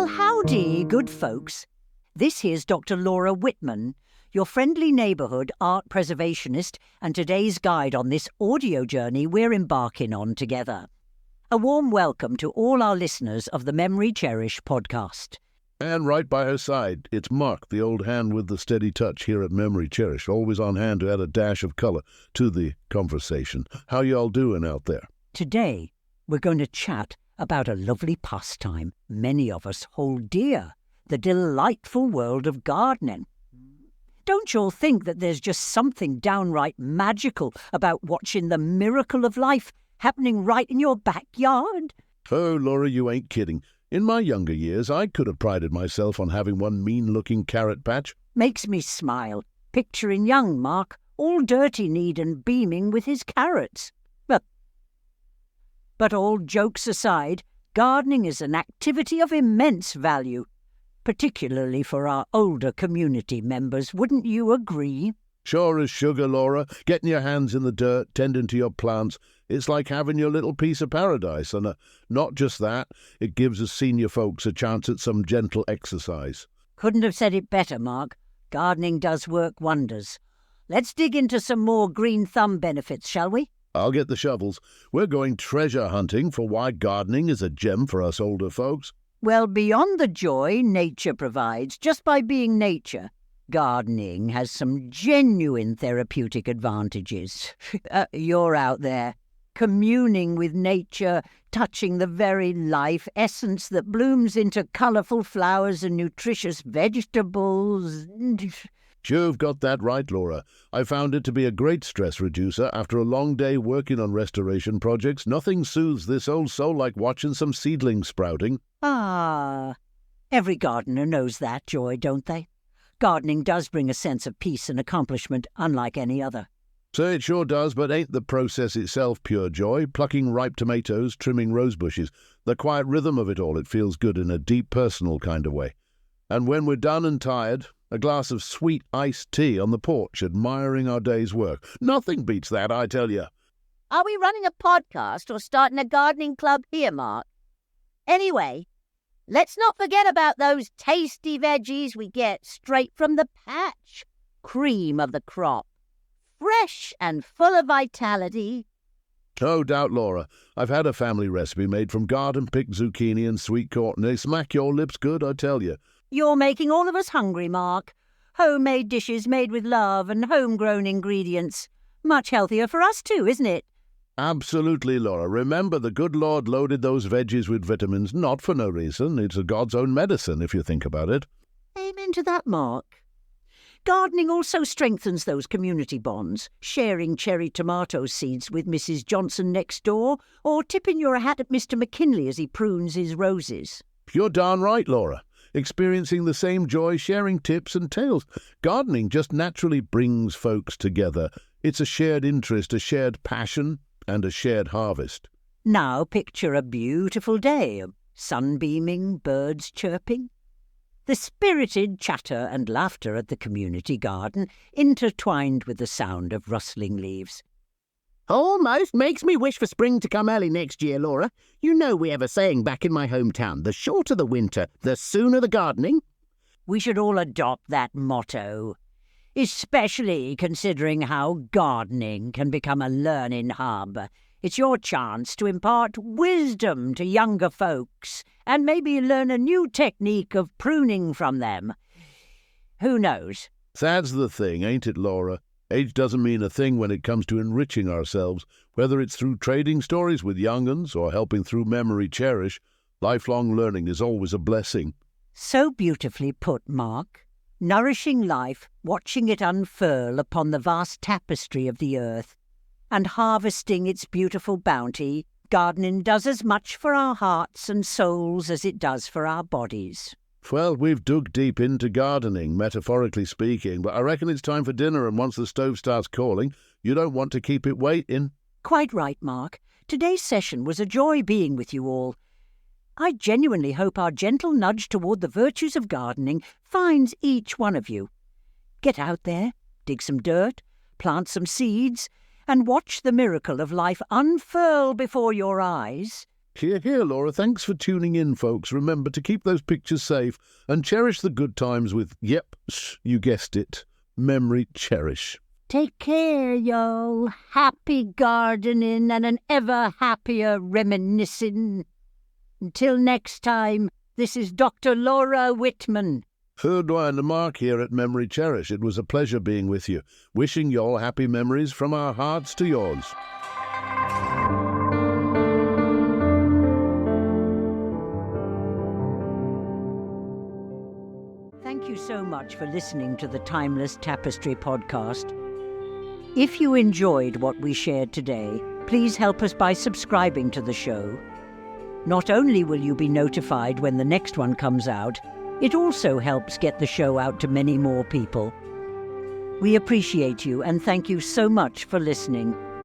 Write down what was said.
Well, howdy, good folks. This here's Dr. Laura Whitman, your friendly neighbourhood art preservationist and today's guide on this audio journey we're embarking on together. A warm welcome to all our listeners of the MemoryCherish podcast. And right by her side, it's Mark, the old hand with the steady touch here at MemoryCherish, always on hand to add a dash of colour to the conversation. How y'all doing out there? Today, we're going to chat about a lovely pastime many of us hold dear, the delightful world of gardening. Don't you all think that there's just something downright magical about watching the miracle of life happening right in your backyard? Oh, Laura, you ain't kidding. In my younger years, I could have prided myself on having one mean-looking carrot patch. Makes me smile, picturing young Mark, all dirty-kneed and beaming with his carrots. But all jokes aside, gardening is an activity of immense value, particularly for our older community members. Wouldn't you agree? Sure as sugar, Laura. Getting your hands in the dirt, tending to your plants, it's like having your little piece of paradise. And not just that, it gives us senior folks a chance at some gentle exercise. Couldn't have said it better, Mark. Gardening does work wonders. Let's dig into some more green thumb benefits, shall we? I'll get the shovels. We're going treasure hunting for why gardening is a gem for us older folks. Well, beyond the joy nature provides, just by being nature, gardening has some genuine therapeutic advantages. You're out there, communing with nature, touching the very life essence that blooms into colourful flowers and nutritious vegetables. You've got that right, Laura. I found it to be a great stress reducer after a long day working on restoration projects. Nothing soothes this old soul like watching some seedlings sprouting. Ah, every gardener knows that joy, don't they? Gardening does bring a sense of peace and accomplishment unlike any other. So it sure does, but ain't the process itself pure joy? Plucking ripe tomatoes, trimming rose bushes. The quiet rhythm of it all, it feels good in a deep personal kind of way. And when we're done and tired, a glass of sweet iced tea on the porch, admiring our day's work. Nothing beats that, I tell you. Are we running a podcast or starting a gardening club here, Mark? Anyway, let's not forget about those tasty veggies we get straight from the patch. Cream of the crop. Fresh and full of vitality. No doubt, Laura. I've had a family recipe made from garden-picked zucchini and sweet corn. They smack your lips good, I tell you. You're making all of us hungry, Mark. Homemade dishes made with love and homegrown ingredients. Much healthier for us too, isn't it? Absolutely, Laura. Remember, the good Lord loaded those veggies with vitamins, not for no reason. It's God's own medicine, if you think about it. Amen to that, Mark. Gardening also strengthens those community bonds, sharing cherry tomato seeds with Mrs. Johnson next door, or tipping your hat at Mr. McKinley as he prunes his roses. You're darn right, Laura. Experiencing the same joy, sharing tips and tales. Gardening just naturally brings folks together. It's a shared interest, a shared passion, and a shared harvest. Now picture a beautiful day, sun beaming, birds chirping. The spirited chatter and laughter at the community garden intertwined with the sound of rustling leaves. Almost makes me wish for spring to come early next year, Laura. You know we have a saying back in my hometown, the shorter the winter, the sooner the gardening. We should all adopt that motto, especially considering how gardening can become a learning hub. It's your chance to impart wisdom to younger folks and maybe learn a new technique of pruning from them. Who knows? That's the thing, ain't it, Laura? Age doesn't mean a thing when it comes to enriching ourselves, whether it's through trading stories with young uns or helping through MemoryCherish. Lifelong learning is always a blessing. So beautifully put, Mark. Nourishing life, watching it unfurl upon the vast tapestry of the earth, and harvesting its beautiful bounty, gardening does as much for our hearts and souls as it does for our bodies. Well, we've dug deep into gardening, metaphorically speaking, but I reckon it's time for dinner, and once the stove starts calling, you don't want to keep it waiting. Quite right, Mark. Today's session was a joy being with you all. I genuinely hope our gentle nudge toward the virtues of gardening finds each one of you. Get out there, dig some dirt, plant some seeds, and watch the miracle of life unfurl before your eyes. Hear, hear, Laura. Thanks for tuning in, folks. Remember to keep those pictures safe and cherish the good times with, you guessed it, Memory Cherish. Take care, y'all. Happy gardening and an ever happier reminiscing. Until next time, this is Dr. Laura Whitman. Whitman and Mark here at Memory Cherish. It was a pleasure being with you. Wishing y'all happy memories from our hearts to yours. Thank you so much for listening to the Timeless Tapestry podcast. If you enjoyed what we shared today, please help us by subscribing to the show. Not only will you be notified when the next one comes out, it also helps get the show out to many more people. We appreciate you and thank you so much for listening.